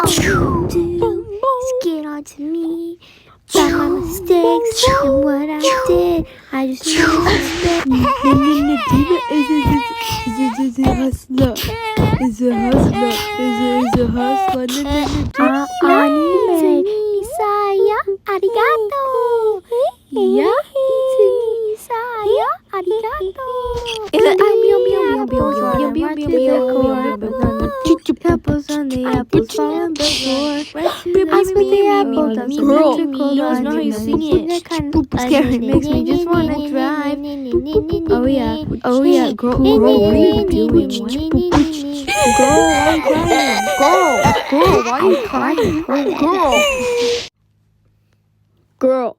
Get on to me about my mistakes and what I did. I just need respect. Is a hustler. Is a hustler. Is a hustler. Anime. Saya, arigato. Ya, saya, arigato. Apples on the apples falling before. I swear the apple doesn't Girl, you know how you sing it. Scary makes me just wanna drive. Oh yeah, girl, what are you doing? Girl, why are you crying? Girl, why are you crying? Girl.